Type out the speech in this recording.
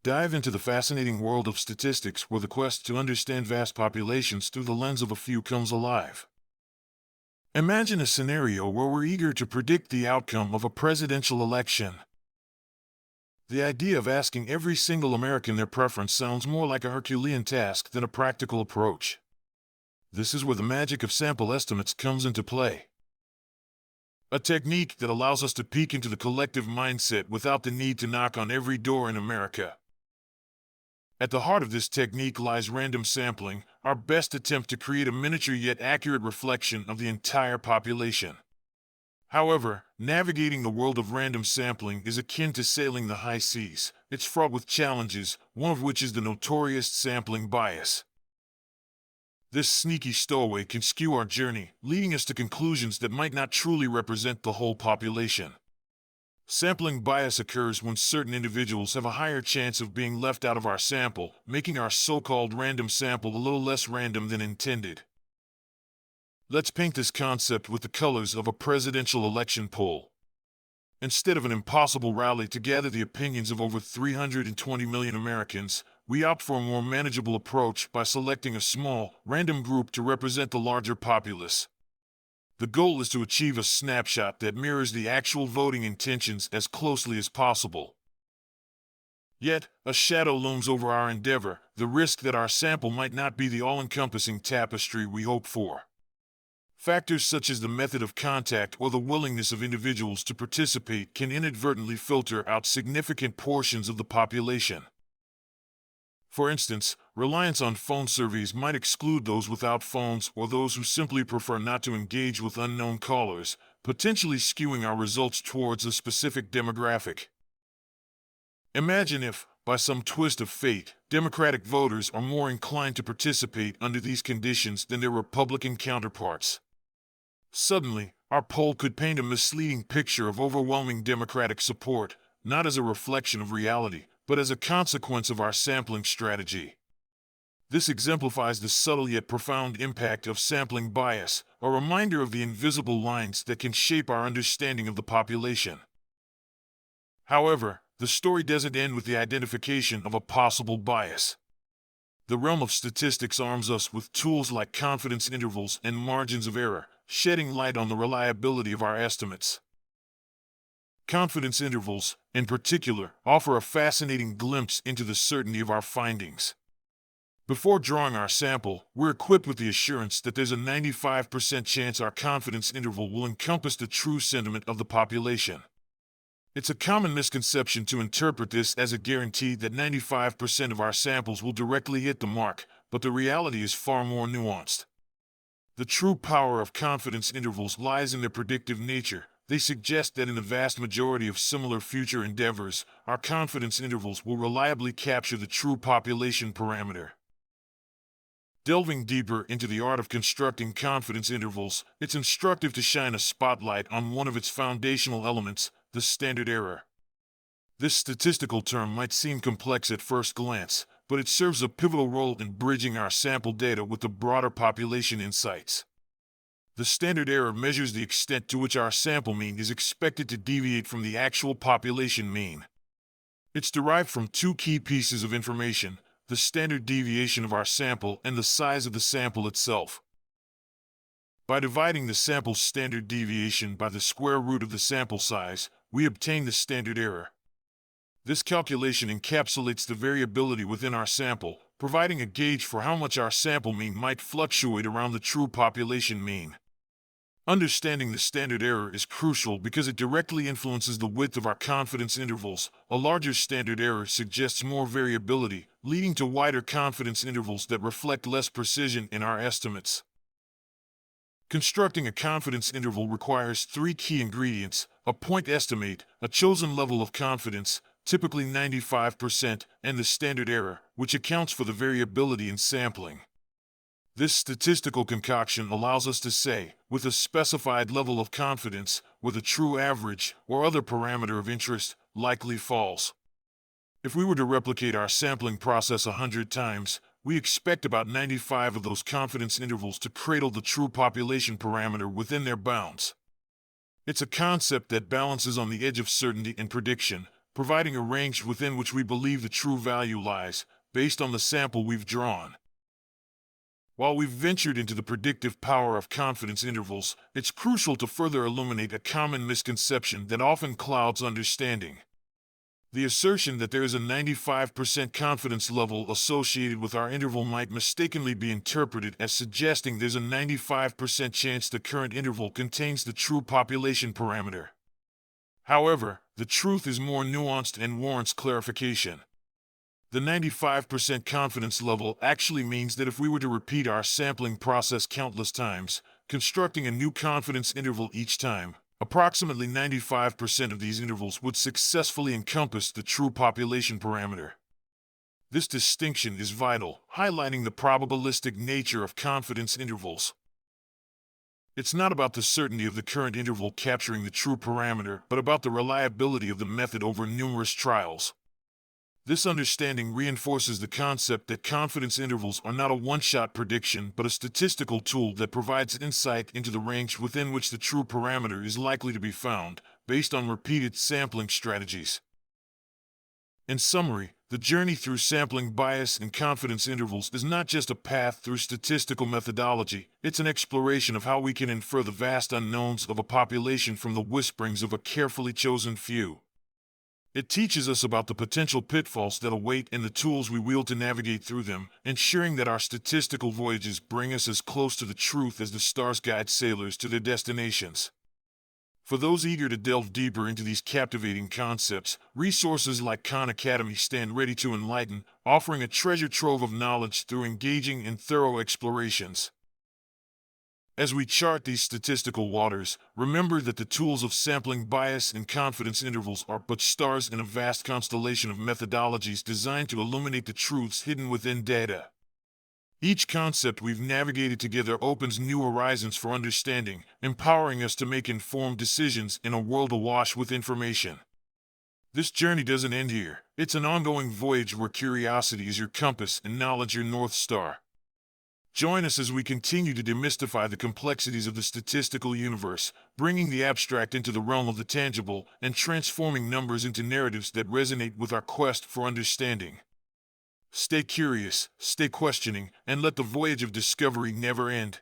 Dive into the fascinating world of statistics where the quest to understand vast populations through the lens of a few comes alive. Imagine a scenario where we're eager to predict the outcome of a presidential election. The idea of asking every single American their preference sounds more like a Herculean task than a practical approach. This is where the magic of sample estimates comes into play. A technique that allows us to peek into the collective mindset without the need to knock on every door in America. At the heart of this technique lies random sampling, our best attempt to create a miniature yet accurate reflection of the entire population. However, navigating the world of random sampling is akin to sailing the high seas. It's fraught with challenges, one of which is the notorious sampling bias. This sneaky stowaway can skew our journey, leading us to conclusions that might not truly represent the whole population. Sampling bias occurs when certain individuals have a higher chance of being left out of our sample, making our so-called random sample a little less random than intended. Let's paint this concept with the colors of a presidential election poll. Instead of an impossible rally to gather the opinions of over 320 million Americans, we opt for a more manageable approach by selecting a small, random group to represent the larger populace. The goal is to achieve a snapshot that mirrors the actual voting intentions as closely as possible. Yet, a shadow looms over our endeavor, the risk that our sample might not be the all-encompassing tapestry we hope for. Factors such as the method of contact or the willingness of individuals to participate can inadvertently filter out significant portions of the population. For instance, reliance on phone surveys might exclude those without phones or those who simply prefer not to engage with unknown callers, potentially skewing our results towards a specific demographic. Imagine if, by some twist of fate, Democratic voters are more inclined to participate under these conditions than their Republican counterparts. Suddenly, our poll could paint a misleading picture of overwhelming Democratic support, not as a reflection of reality, but as a consequence of our sampling strategy. This exemplifies the subtle yet profound impact of sampling bias, a reminder of the invisible lines that can shape our understanding of the population. However, the story doesn't end with the identification of a possible bias. The realm of statistics arms us with tools like confidence intervals and margins of error, shedding light on the reliability of our estimates. Confidence intervals, in particular, offer a fascinating glimpse into the certainty of our findings. Before drawing our sample, we're equipped with the assurance that there's a 95% chance our confidence interval will encompass the true sentiment of the population. It's a common misconception to interpret this as a guarantee that 95% of our samples will directly hit the mark, but the reality is far more nuanced. The true power of confidence intervals lies in their predictive nature. They suggest that in the vast majority of similar future endeavors, our confidence intervals will reliably capture the true population parameter. Delving deeper into the art of constructing confidence intervals, it's instructive to shine a spotlight on one of its foundational elements, the standard error. This statistical term might seem complex at first glance, but it serves a pivotal role in bridging our sample data with the broader population insights. The standard error measures the extent to which our sample mean is expected to deviate from the actual population mean. It's derived from two key pieces of information: the standard deviation of our sample and the size of the sample itself. By dividing the sample's standard deviation by the square root of the sample size, we obtain the standard error. This calculation encapsulates the variability within our sample, providing a gauge for how much our sample mean might fluctuate around the true population mean. Understanding the standard error is crucial because it directly influences the width of our confidence intervals. A larger standard error suggests more variability, leading to wider confidence intervals that reflect less precision in our estimates. Constructing a confidence interval requires three key ingredients: a point estimate, a chosen level of confidence, typically 95%, and the standard error, which accounts for the variability in sampling. This statistical concoction allows us to say, with a specified level of confidence, where the true average, or other parameter of interest, likely falls. If we were to replicate our sampling process 100 times, we expect about 95 of those confidence intervals to cradle the true population parameter within their bounds. It's a concept that balances on the edge of certainty and prediction, providing a range within which we believe the true value lies, based on the sample we've drawn. While we've ventured into the predictive power of confidence intervals, it's crucial to further illuminate a common misconception that often clouds understanding. The assertion that there is a 95% confidence level associated with our interval might mistakenly be interpreted as suggesting there's a 95% chance the current interval contains the true population parameter. However, the truth is more nuanced and warrants clarification. The 95% confidence level actually means that if we were to repeat our sampling process countless times, constructing a new confidence interval each time, approximately 95% of these intervals would successfully encompass the true population parameter. This distinction is vital, highlighting the probabilistic nature of confidence intervals. It's not about the certainty of the current interval capturing the true parameter, but about the reliability of the method over numerous trials. This understanding reinforces the concept that confidence intervals are not a one-shot prediction but a statistical tool that provides insight into the range within which the true parameter is likely to be found, based on repeated sampling strategies. In summary, the journey through sampling bias and confidence intervals is not just a path through statistical methodology, it's an exploration of how we can infer the vast unknowns of a population from the whisperings of a carefully chosen few. It teaches us about the potential pitfalls that await and the tools we wield to navigate through them, ensuring that our statistical voyages bring us as close to the truth as the stars guide sailors to their destinations. For those eager to delve deeper into these captivating concepts, resources like Khan Academy stand ready to enlighten, offering a treasure trove of knowledge through engaging and thorough explorations. As we chart these statistical waters, remember that the tools of sampling bias and confidence intervals are but stars in a vast constellation of methodologies designed to illuminate the truths hidden within data. Each concept we've navigated together opens new horizons for understanding, empowering us to make informed decisions in a world awash with information. This journey doesn't end here. It's an ongoing voyage where curiosity is your compass and knowledge your North Star. Join us as we continue to demystify the complexities of the statistical universe, bringing the abstract into the realm of the tangible and transforming numbers into narratives that resonate with our quest for understanding. Stay curious, stay questioning, and let the voyage of discovery never end.